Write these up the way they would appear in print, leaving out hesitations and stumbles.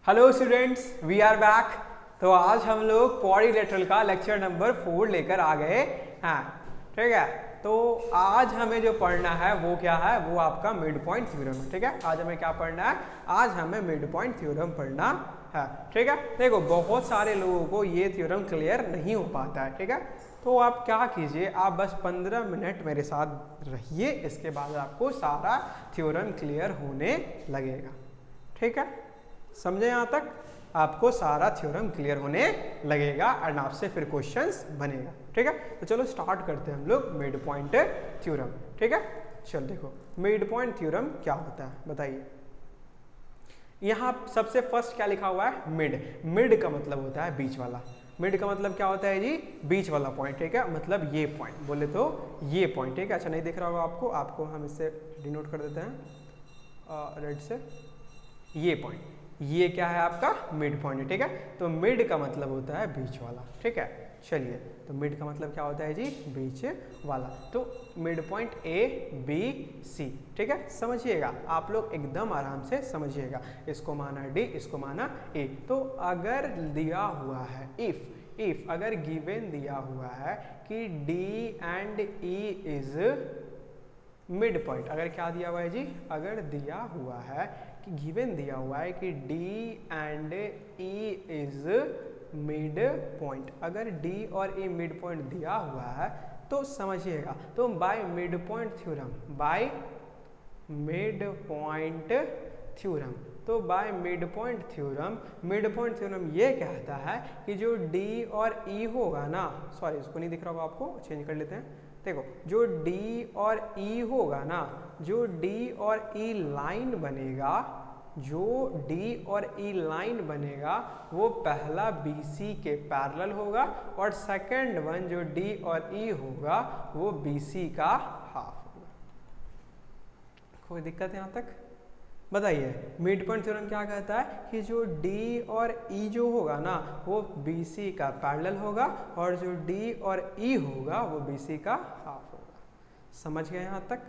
Hello students, we are back. तो आज हम लोग क्वाड्रिलेटरल का लेक्चर नंबर 4 लेकर आ गए हैं। ठीक है, तो आज हमें जो पढ़ना है वो क्या है, वो आपका मिड पॉइंट थ्योरम है। ठीक है, आज हमें क्या पढ़ना है, आज हमें मिड पॉइंट थ्योरम पढ़ना है। ठीक है, देखो बहुत सारे लोगों को ये थ्योरम क्लियर नहीं हो पाता है। ठीक है, तो आप क्या कीजिए, आप बस 15 मिनट मेरे साथ रहिए, इसके बाद आपको सारा थ्योरम क्लियर होने लगेगा। ठीक है, समझे यहाँ तक, आपको सारा थ्योरम क्लियर होने लगेगा एंड आपसे फिर क्वेश्चंस बनेगा। ठीक है, तो चलो स्टार्ट करते हैं हम लोग मिड पॉइंट थ्योरम। ठीक है, चल देखो मिड पॉइंट थ्योरम क्या होता है बताइए। यहाँ सबसे फर्स्ट क्या लिखा हुआ है, मिड। मिड का मतलब होता है बीच वाला। मिड का मतलब क्या होता है जी, बीच वाला पॉइंट। ठीक है, मतलब ये पॉइंट बोले तो ये पॉइंट। ठीक है, अच्छा नहीं दिख रहा होगा आपको हम इससे डिनोट कर देते हैं रेड से। ये पॉइंट, ये क्या है आपका मिड पॉइंट। ठीक है, तो मिड का मतलब होता है बीच वाला। ठीक है, चलिए तो मिड का मतलब क्या होता है जी, बीच वाला। तो mid point A B C. ठीक है, समझिएगा आप लोग एकदम आराम से समझिएगा। इसको माना डी, इसको माना ए। तो अगर दिया हुआ है इफ अगर गिवन दिया हुआ है कि D and E is mid point, अगर क्या दिया हुआ है जी, अगर दिया हुआ है कि गिवन दिया हुआ है कि D and E is mid point, अगर D और E मिड पॉइंट दिया हुआ है तो समझिएगा, तो bye mid point theorem, bye mid point theorem, तो बाय मिड पॉइंट थ्योरम ये कहता है कि जो D और E होगा ना, सॉरी इसको नहीं दिख रहा होगा आपको, चेंज कर लेते हैं। देखो जो D और E होगा ना, जो D और E लाइन बनेगा, जो D और E लाइन बनेगा वो पहला BC के पैरेलल होगा और सेकंड वन जो D और E होगा वो BC का हाफ होगा। कोई दिक्कत यहाँ तक बताइए। मिड पॉइंट थ्योरम क्या कहता है कि जो D और E जो होगा ना वो BC का पैरेलल होगा और जो D और E होगा वो BC का हाफ होगा। समझ गए यहाँ तक,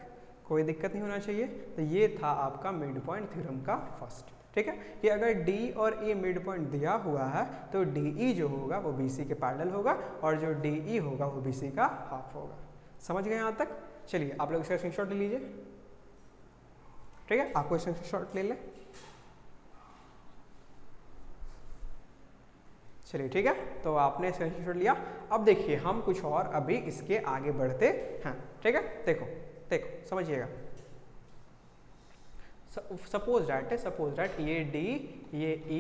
कोई दिक्कत नहीं होना चाहिए। तो ये था आपका मिड पॉइंट थ्योरम का फर्स्ट। ठीक है, कि अगर D और E मिड पॉइंट दिया हुआ है तो DE जो होगा वो BC के पैरेलल होगा और जो DE होगा वो BC का हाफ होगा। समझ गए यहाँ तक। चलिए आप लोग इसका स्क्रीनशॉट ले लीजिए। ठीक है, आपको स्क्रीनशॉट ले ले। चलिए ठीक है, तो आपने स्क्रीनशॉट लिया। अब देखिए हम कुछ और अभी इसके आगे बढ़ते हैं। ठीक है, देखो समझिएगा। सपोज दैट ये D, ये E,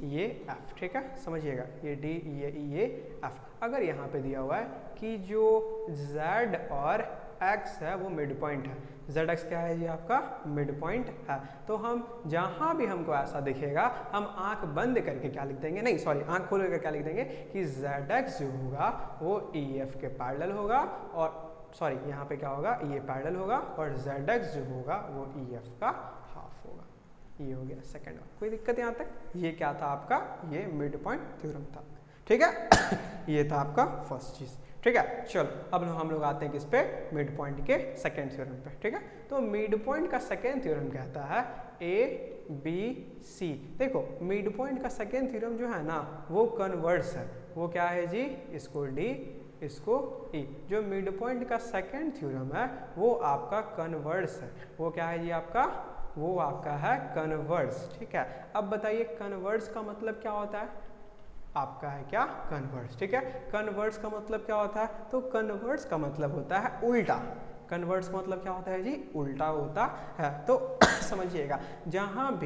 ये F। ठीक है, समझिएगा, ये D, ये E, ये F। अगर यहाँ पे दिया हुआ है कि जो Z और X है वो मिड पॉइंट है, ZX क्या है जी आपका मिड पॉइंट है, तो हम जहाँ भी हमको ऐसा दिखेगा हम आंख बंद करके क्या लिख देंगे, नहीं सॉरी आंख खोल कर क्या लिख देंगे कि ZX जो होगा वो EF के पैरेलल होगा और सॉरी यहाँ पे क्या होगा, ये पैरेलल होगा और ZX जो होगा वो EF का हाफ होगा। ये हो गया सेकंड वन। कोई दिक्कत यहाँ तक। ये क्या था आपका, ये मिड पॉइंट थ्योरम था। ठीक है ये था आपका फर्स्ट चीज। ठीक है, चलो अब हम लोग आते हैं किस पे, मिड पॉइंट के सेकेंड थ्योरम पे। ठीक है, तो मिड पॉइंट का सेकेंड थ्योरम कहता है ABC। देखो मिड पॉइंट का सेकेंड थ्योरम जो है ना वो कन्वर्स है। वो क्या है जी, इसको D, इसको E। जो मिड पॉइंट का सेकेंड थ्योरम है वो आपका कन्वर्स है। वो क्या है जी आपका, वो आपका है कन्वर्स। ठीक है, अब बताइए कन्वर्स का मतलब क्या होता है, आपका है क्या कन्वर्स। ठीक है, कन्वर्स का मतलब क्या होता है, तो कन्वर्स का मतलब होता है उल्टा। कन्वर्स का मतलब क्या होता है जी, उल्टा होता है। तो समझिएगा, जहाँ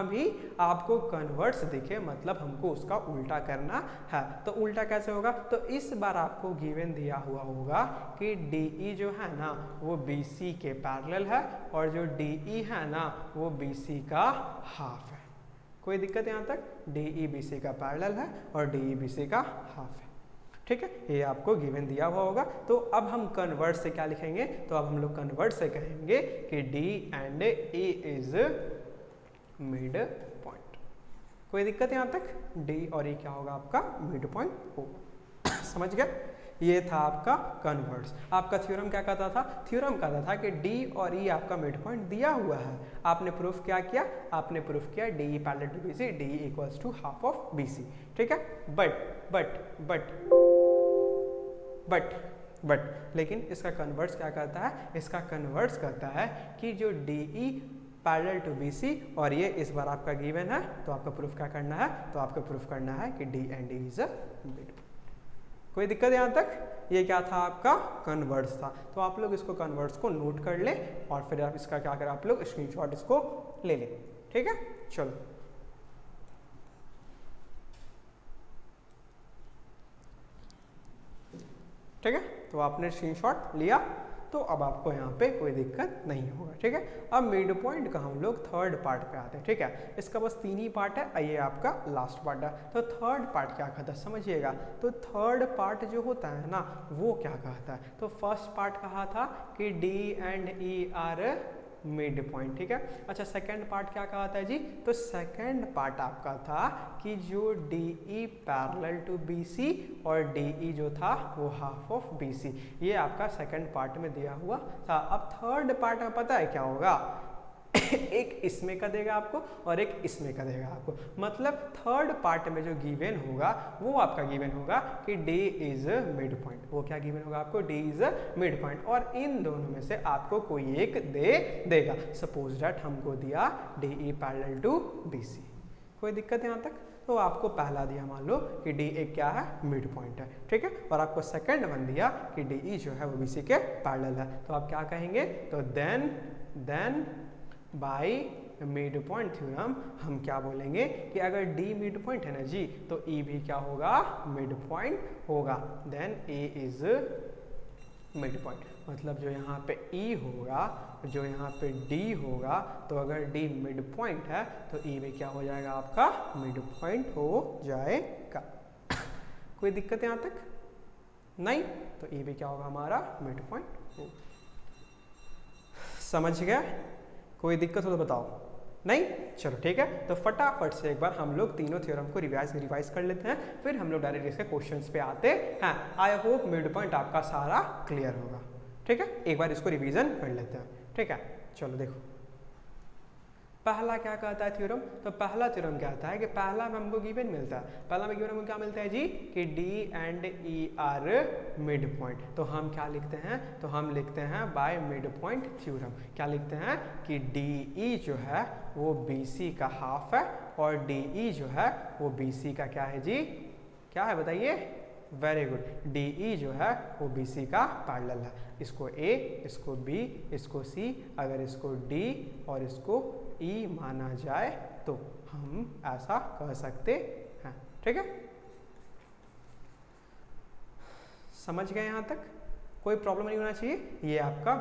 भी आपको कन्वर्स दिखे मतलब हमको उसका उल्टा करना है। तो उल्टा कैसे होगा, तो इस बार आपको गिवन दिया हुआ होगा कि DE जो है ना वो BC के पैरेलल है और जो DE है ना वो BC का हाफ है। कोई दिक्कत यहाँ तक। DE BC का पैरेलल है और DE BC का हाफ है। ठीक है, ये आपको गिवन दिया हुआ होगा। तो अब हम कन्वर्ट से क्या लिखेंगे, तो अब हम लोग कन्वर्ट से कहेंगे कि D and E is mid point. कोई दिक्कत यहाँ तक। D और E क्या होगा आपका मिड पॉइंट होगा। समझ गए। ये था आपका कन्वर्ट्स। आपका थ्योरम क्या कहता था? थ्योरम कहता था कि डी और ई आपका मिड पॉइंट दिया हुआ है। आपने प्रूफ क्या किया? आपने प्रूफ किया D E parallel to B C, D equals to half of B C. ठीक है, बट लेकिन इसका कन्वर्ट्स क्या कहता है? इसका कन्वर्ट्स कहता है कि जो D E parallel to B C और ये इस बार आपका गिवन है, तो आपका प्रूफ क्या करना है? तो आपका प्रूफ करना है कि D and E is a mid. कोई दिक्कत यहाँ तक? ये क्या था? आपका कन्वर्ट्स था। तो आप लोग इसको कन्वर्ट्स को नोट कर लें और फिर आप इसका क्या करें, आप लोग स्क्रीनशॉट इसको ले लें। ठीक है, चलो ठीक है, तो आपने स्क्रीनशॉट लिया तो अब आपको यहाँ पे कोई दिक्कत नहीं होगा। ठीक है, अब मिड पॉइंट का हम लोग थर्ड पार्ट पे आते हैं। ठीक है, इसका बस 3 ही पार्ट है, ये आपका लास्ट पार्ट है। तो थर्ड पार्ट क्या कहता है समझिएगा। तो थर्ड पार्ट जो होता है ना, वो क्या कहता है? तो फर्स्ट पार्ट कहा था कि D and E R mid point. ठीक है, अच्छा सेकंड पार्ट क्या कहा था जी? तो सेकंड पार्ट आपका था कि जो D E parallel to B C और डी ई जो था वो हाफ ऑफ बी सी, ये आपका सेकंड पार्ट में दिया हुआ था। अब थर्ड पार्ट में पता है क्या होगा? एक इसमें का देगा आपको और एक इसमें का देगा आपको। मतलब थर्ड पार्ट में जो गिवन होगा वो आपका गिवन होगा कि डी इज मिड पॉइंट। वो क्या गिवन होगा आपको? डी इज मिड पॉइंट, और इन दोनों में से आपको कोई एक देगा। सपोज दैट हमको दिया D E parallel to B C. कोई दिक्कत है यहाँ तक? तो आपको पहला दिया मान लो कि डी एक क्या है? मिड पॉइंट है। ठीक है, और आपको सेकंड वन दिया कि डी ई जो है वो बी सी के पैरेलल है। तो आप क्या कहेंगे? तो then by mid point theorem हम क्या बोलेंगे कि अगर D मिड पॉइंट है ना जी, तो E भी क्या होगा? मिड पॉइंट होगा। Then A is mid point. मतलब जो यहाँ पे E होगा, जो यहाँ पे D होगा, तो अगर D मिड पॉइंट है तो E भी क्या हो जाएगा? आपका मिड पॉइंट हो जाएगा। कोई दिक्कत यहाँ तक? नहीं, तो E भी क्या होगा? हमारा मिड पॉइंट हो। समझ गया? कोई दिक्कत हो तो बताओ। नहीं? चलो ठीक है, तो फटाफट से एक बार हम लोग तीनों थ्योरम को रिवाइज कर लेते हैं, फिर हम लोग डायरेक्ट इसके क्वेश्चंस पे आते हैं। आई होप मिड पॉइंट आपका सारा क्लियर होगा। ठीक है, एक बार इसको रिवीजन कर लेते हैं। ठीक है, चलो देखो पहला क्या कहता है थ्योरम? तो पहला थ्योरम कहता है कि पहला में हमको गिवन मिलता है। पहला में गिवन हमको क्या मिलता है जी? कि D and E are mid point. तो हम क्या लिखते हैं? तो हम लिखते हैं बाय मिड पॉइंट थ्योरम। क्या लिखते हैं? कि DE जो है वो BC का हाफ है और DE जो है वो BC का क्या है जी? क्या है बताइए? वेरी गुड, DE जो है वो BC का पैरेलल है। इसको A, इसको B, इसको C, अगर इसको D और इसको E माना जाए तो हम ऐसा कह सकते हैं। ठीक है, समझ गए यहाँ तक? कोई प्रॉब्लम नहीं होना चाहिए। ये आपका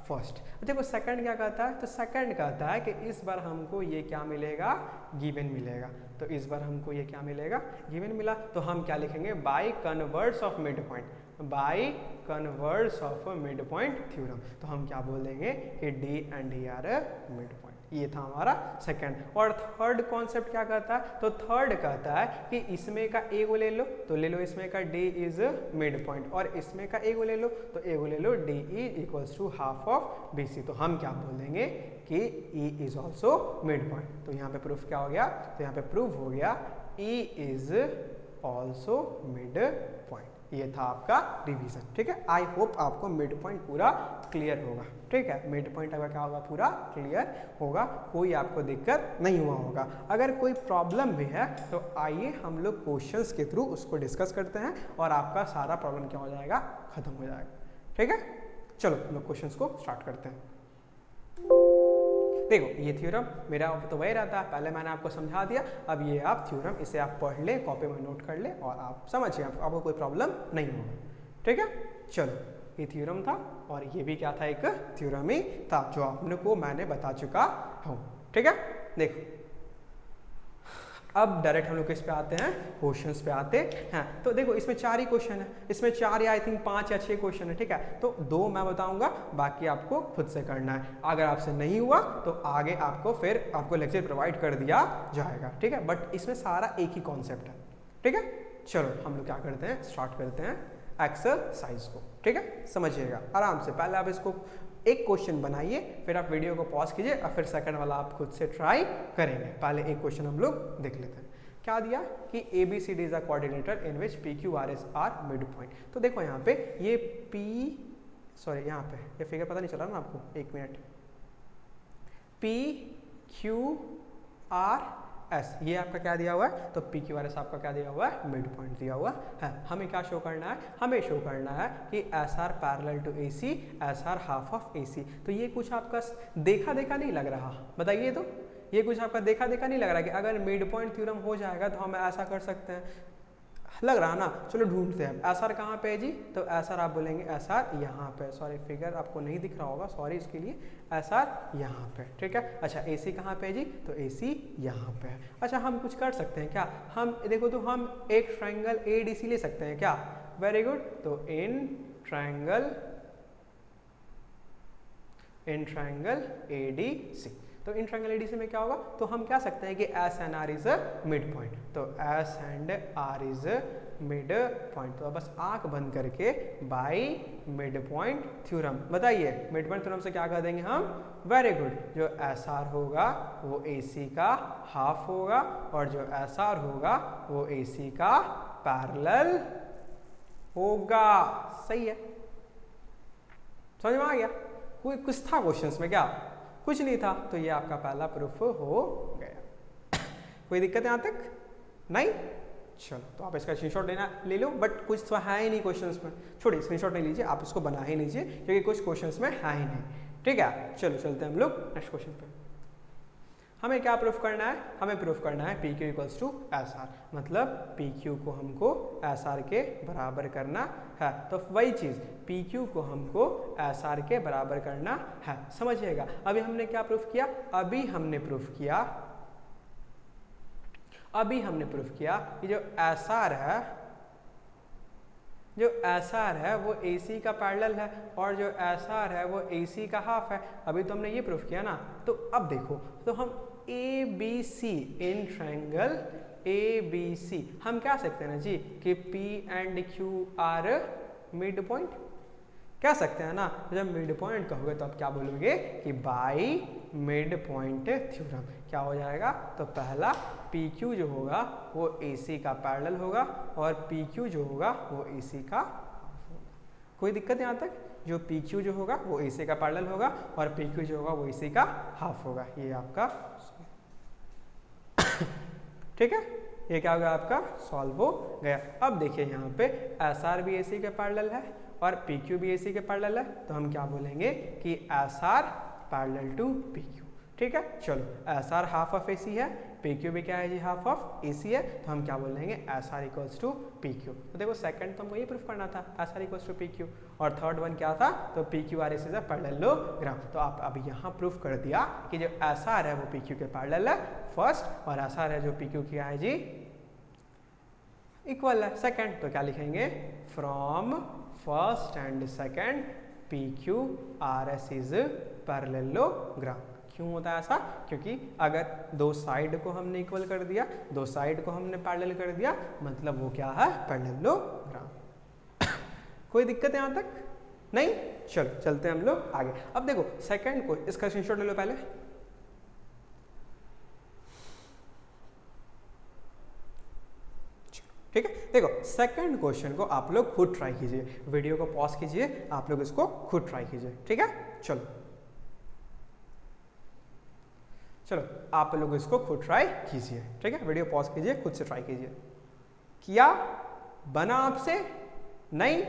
फर्स्ट। देखो सेकंड क्या कहता है? तो सेकंड कहता है कि इस बार हमको ये क्या मिलेगा? गिवन मिलेगा। तो इस बार हमको ये क्या मिलेगा? गिवन मिला। तो हम क्या लिखेंगे? By converse of mid point, by converse of mid point theorem. तो हम क्या बोल देंगे कि D and E are mid point. ये था हमारा सेकंड। और थर्ड कॉन्सेप्ट क्या कहता है? तो थर्ड कहता है कि इसमें का ए को ले लो, तो ले लो इसमें का D इज मिड पॉइंट, और इसमें का ए को ले लो, तो ए को ले लो DE equals to half of BC। तो हम क्या बोल देंगे कि E is also mid point. तो यहाँ पे प्रूफ क्या हो गया? तो यहाँ पे प्रूफ हो गया E is also mid point. ये था आपका रिवीजन। ठीक है, आई होप आपको मिड पॉइंट पूरा क्लियर होगा। ठीक है, मिड पॉइंट अगर क्या होगा? पूरा क्लियर होगा, कोई आपको दिक्कत नहीं हुआ होगा। अगर कोई प्रॉब्लम भी है तो आइए हम लोग क्वेश्चंस के थ्रू उसको डिस्कस करते हैं और आपका सारा प्रॉब्लम क्या हो जाएगा? खत्म हो जाएगा। ठीक है, चलो हम लोग क्वेश्चंस को स्टार्ट करते हैं। देखो ये थ्योरम मेरा तो वही रहता है, पहले मैंने आपको समझा दिया। अब ये आप थ्योरम इसे आप पढ़ लें, कॉपी में नोट कर लें और आप समझिए, आपको कोई प्रॉब्लम नहीं होगा। ठीक है, चलो ये थ्योरम था और ये भी क्या था? एक थ्योरम ही था जो आपने को मैंने बता चुका हूँ। ठीक है, देखो अब डायरेक्ट हम लोग किस पे आते हैं? क्वेश्चंस पे आते हैं। तो देखो इसमें 4 ही क्वेश्चन है, इसमें 4 या आई थिंक 5 या 6 क्वेश्चन है। ठीक है, तो 2 मैं बताऊंगा, बाकी आपको खुद से करना है। अगर आपसे नहीं हुआ तो आगे आपको फिर आपको लेक्चर प्रोवाइड कर दिया जाएगा। ठीक है, बट इसमें सारा एक ही कॉन्सेप्ट है। ठीक है, चलो हम लोग क्या करते हैं? स्टार्ट करते हैं एक्सरसाइज को। ठीक है, समझिएगा आराम से। पहले आप इसको एक क्वेश्चन बनाइए, फिर आप वीडियो को पॉज कीजिए और फिर सेकंड वाला आप खुद से ट्राई करेंगे। पहले एक क्वेश्चन हम लोग देख लेते हैं। क्या दिया कि ABCD is a coordinator in which PQRS are mid point. तो देखो यहाँ पे ये यहाँ पे ये फिगर पता नहीं चला ना आपको, एक मिनट। PQRS ये आपका क्या दिया हुआ है, तो PQRS आपका क्या दिया हुआ है, मिड पॉइंट दिया हुआ है। हमें क्या शो करना है, हमें शो करना है कि SR parallel to AC, SR half of AC। तो ये कुछ आपका देखा देखा नहीं लग रहा, बताइए तो ये कुछ आपका देखा देखा नहीं लग रहा कि अगर मिड पॉइंट थ्योरम हो जाएगा तो हम ऐसा कर सकते हैं, लग रहा ना। चलो ढूंढते हैं। SR कहाँ पे है जी, तो SR आप बोलेंगे SR यहाँ पे, सॉरी फिगर आपको नहीं दिख रहा होगा, सॉरी इसके लिए। SR यहाँ पे, ठीक है। अच्छा AC कहाँ पे है जी, तो AC यहाँ पे है। अच्छा हम कुछ कर सकते हैं क्या, हम देखो तो हम एक ट्रायंगल ADC ले सकते हैं क्या, वेरी गुड। तो इन ट्रायंगल ADC, तो इन ट्रायंगल ADC में क्या होगा, तो हम क्या सकते हैं कि S and R is a mid point, तो S and R is a mid point. तो बस आंख बंद करके बाय मिड पॉइंट थ्योरम, बताइए मिड पॉइंट थ्योरम से क्या कर देंगे हम, वेरी गुड। जो SR होगा वो AC का हाफ होगा और जो SR होगा वो AC का पैरेलल होगा। सही है, समझ में आ गया। कोई कुछ था क्वेश्चंस में क्या, कुछ नहीं था, तो ये आपका पहला प्रूफ हो गया। कोई दिक्कत यहाँ तक नहीं, चलो तो आप इसका स्क्रीनशॉट लेना ले लो, बट कुछ तो है ही नहीं क्वेश्चंस में, छोड़िए स्क्रीनशॉट नहीं लीजिए, आप इसको बना ही लीजिए क्योंकि कुछ क्वेश्चंस में है ही नहीं। ठीक है, चलो चलते हैं हम लोग नेक्स्ट क्वेश्चन पे। हमें क्या प्रूफ करना है, हमें प्रूफ करना है PQ इक्वल्स टू SR, मतलब PQ को हमको SR के बराबर करना है। तो वही चीज़ PQ को हमको SR के बराबर करना है, समझिएगा। अभी हमने क्या प्रूफ किया, अभी हमने प्रूफ किया कि जो SR है वो AC का पैरेलल है और जो SR है वो AC का हाफ है। अभी तो हमने ये प्रूफ किया ना। तो अब देखो, तो हम ABC इन ट्रायंगल ABC हम क्या सकते हैं ना जी कि P and Q are mid point, कह सकते हैं ना। जब मिड पॉइंट कहोगे तो आप क्या बोलोगे कि बाय मिड पॉइंट थ्योरम। क्या हो जाएगा, तो पहला PQ जो होगा वो AC का पैरेलल होगा और PQ जो होगा वो AC का हाफ होगा। कोई दिक्कत यहाँ तक, जो PQ जो होगा वो AC का पैरेलल होगा और PQ जो होगा वो AC का हाफ होगा। ये आपका ठीक है, ये क्या होगा आपका सॉल्व हो गया। अब देखिए यहाँ पे SR भी AC के पैरेलल है और PQ भी AC के पैरेलल है, तो हम क्या बोलेंगे कि SR पैरेलल टू PQ। ठीक है, चलो SR हाफ ऑफ AC है, PQ भी क्या है जी, हाफ ऑफ AC है, तो हम क्या बोलेंगे SR इक्वल्स टू PQ। तो देखो सेकंड तो हमको ये प्रूफ करना था SR इक्वल्स टू PQ, और थर्ड वन क्या था, तो PQRS इज अ पैरेललोग्राम। तो आप अभी यहाँ प्रूफ कर दिया कि जो SR है वो PQ के पैरेलल है फर्स्ट, और SR है जो PQ क्या है जी, इक्वल है सेकंड। तो क्या लिखेंगे, from first and second PQRS is parallelogram. क्यों होता है ऐसा, क्योंकि अगर दो साइड को हमने इक्वल कर दिया, दो साइड को हमने पैरेलल कर दिया, मतलब वो क्या है, पैरेललोग्राम। कोई दिक्कत है यहाँ तक नहीं, चलो चलते हैं हम लोग आगे। अब देखो सेकंड को, इसका स्क्रीनशॉट ले लो पहले। ठीक है, देखो सेकंड क्वेश्चन को आप लोग खुद ट्राई कीजिए, वीडियो को पॉज कीजिए, आप लोग इसको खुद ट्राई कीजिए। ठीक है, चलो आप लोग इसको खुद ट्राई कीजिए। ठीक है, वीडियो पॉज कीजिए, खुद से ट्राई कीजिए। किया, बना आपसे नहीं,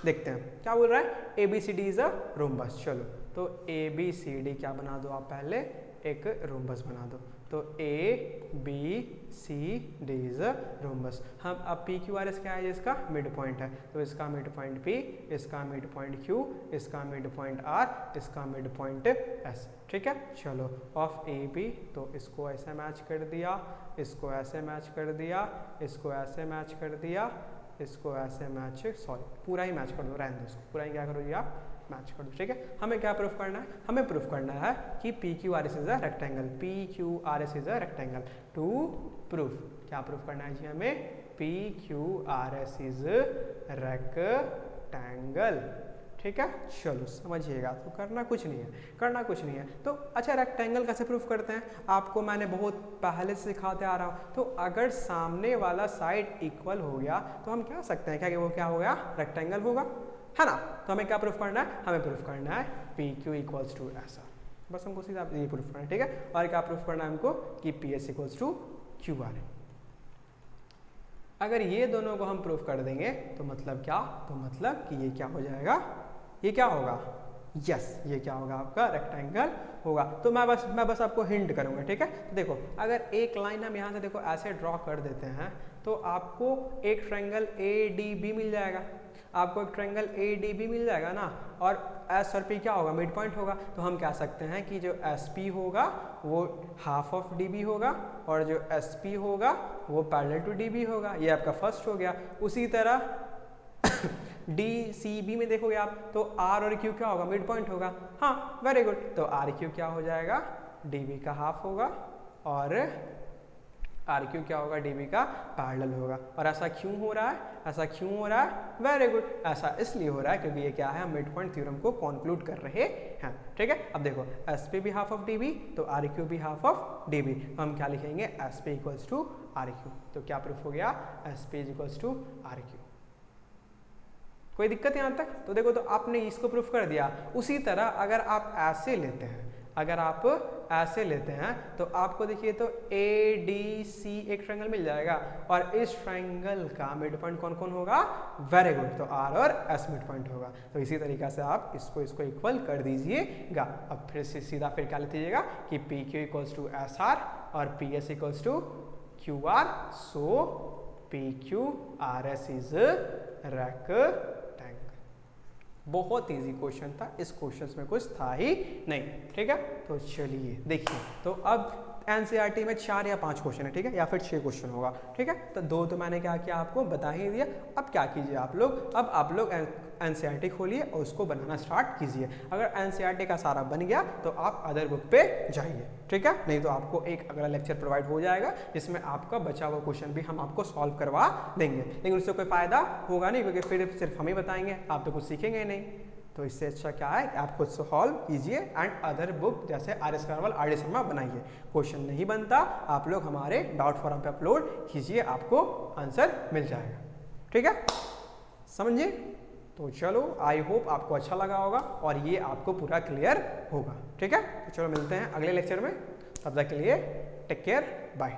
देखते हैं क्या बोल रहा है। ABCD is a rhombus. चलो तो ABCD क्या बना दो आप, पहले एक रोम्बस बना दो। तो ABCD इज अ रोम्बस। हम अब PQRS क्या है, इसका मिड पॉइंट है, तो इसका मिड पॉइंट P, इसका मिड पॉइंट Q, इसका मिड पॉइंट R, इसका मिड पॉइंट S। ठीक है, चलो ऑफ AB, तो इसको ऐसे मैच कर दिया, इसको ऐसे मैच कर दिया, इसको ऐसे मैच कर दिया, इसको ऐसे मैच, सॉरी पूरा ही मैच कर दो, रहने दो इसको, पूरा ही क्या करो जी आप मैच कर दो, ठीक है। हमें क्या प्रूफ करना है, हमें प्रूफ करना है कि PQRS is a rectangle, PQRS is a rectangle. To proof, क्या प्रूफ करना है जी हमें, PQRS इज रेक्टेंगल, ठीक है। चलो समझिएगा, तो करना कुछ नहीं है, करना कुछ नहीं है। तो अच्छा रेक्टेंगल कैसे प्रूफ करते हैं, आपको मैंने बहुत पहले से सिखाते आ रहा हूँ। तो अगर सामने वाला साइड इक्वल हो गया तो हम कह सकते हैं क्या कि वो क्या हो गया, रेक्टेंगल होगा, है ना। तो हमें क्या प्रूफ करना है, हमें प्रूफ करना है PQ इक्वल्स टू ऐसा, बस हमको सीधा ये प्रूफ करना है, ठीक है। और क्या प्रूफ करना है हमको कि PS इक्वल्स टू QR। अगर ये दोनों को हम प्रूफ कर देंगे तो मतलब क्या, तो मतलब कि ये क्या हो जाएगा, ये क्या होगा, यस ये क्या होगा, आपका रेक्टेंगल होगा। तो मैं बस आपको हिंट करूंगा, ठीक है। तो देखो अगर एक लाइन हम यहाँ से देखो ऐसे ड्रॉ कर देते हैं तो आपको एक ट्रायंगल ADB मिल जाएगा, आपको एक ट्रायंगल ADB मिल जाएगा ना, और S और P क्या होगा, मिड पॉइंट होगा। तो हम कह सकते हैं कि जो SP होगा वो हाफ ऑफ DB होगा और जो SP होगा वो पैरेलल टू DB होगा। ये आपका फर्स्ट हो गया। उसी तरह DCB में देखोगे आप तो R और Q क्या होगा, मिड पॉइंट होगा। हाँ वेरी गुड, तो RQ क्या हो जाएगा, DB का हाफ होगा और RQ क्या होगा, DB का पैरेलल होगा। और ऐसा क्यों हो रहा है, ऐसा क्यों हो रहा है, वेरी गुड, ऐसा इसलिए हो रहा है क्योंकि ये क्या है, हम मिड पॉइंट थ्योरम को कंक्लूड कर रहे हैं, ठीक है। अब देखो SP भी हाफ ऑफ DB तो RQ भी हाफ ऑफ DB, हम क्या लिखेंगे, SP इक्वल्स टू RQ। तो क्या प्रूफ हो गया, SP इक्वल्स टू RQ। कोई दिक्कत यहाँ तक, तो देखो तो आपने इसको प्रूफ कर दिया। उसी तरह अगर आप ऐसे लेते हैं, अगर आप ऐसे लेते हैं तो आपको देखिए तो ADC एक ट्रायंगल मिल जाएगा और इस ट्रायंगल का मिड पॉइंट कौन कौन होगा, वेरी गुड, तो R और S मिड पॉइंट होगा। तो इसी तरीके से आप इसको इक्वल कर दीजिएगा। अब फिर से सीधा फिर क्या लेते जाइएगा कि PQ इक्वल्स टू SR और PS equals to QR, so PQRS is rectangle. बहुत इजी क्वेश्चन था, इस क्वेश्चन में कुछ था ही नहीं, ठीक है। तो चलिए देखिए, तो अब NCERT में 4 या 5 क्वेश्चन है, ठीक है, या फिर 6 क्वेश्चन होगा, ठीक है। तो 2 तो मैंने क्या किया आपको बता ही दिया। अब क्या कीजिए आप लोग, अब आप लोग NCERT खोलिए और उसको बनाना स्टार्ट कीजिए। अगर NCERT का सारा बन गया तो आप अदर बुक पे जाइए, ठीक है। नहीं तो आपको एक अगला लेक्चर प्रोवाइड हो जाएगा जिसमें आपका बचा हुआ क्वेश्चन भी हम आपको सॉल्व करवा देंगे, लेकिन उससे कोई फायदा होगा नहीं क्योंकि फिर सिर्फ हम ही बताएंगे, आप तो कुछ सीखेंगे नहीं। तो इससे अच्छा क्या है कि आप खुद सॉल्व कीजिए एंड अदर बुक जैसे RS Karwal, RD शर्मा बनाइए। क्वेश्चन नहीं बनता आप लोग हमारे डाउट फोरम पे अपलोड कीजिए, आपको आंसर मिल जाएगा, ठीक है, समझिए। तो चलो आई होप आपको अच्छा लगा होगा और ये आपको पूरा क्लियर होगा, ठीक है। तो चलो मिलते हैं अगले लेक्चर में, तब तक के लिए टेक केयर, बाय।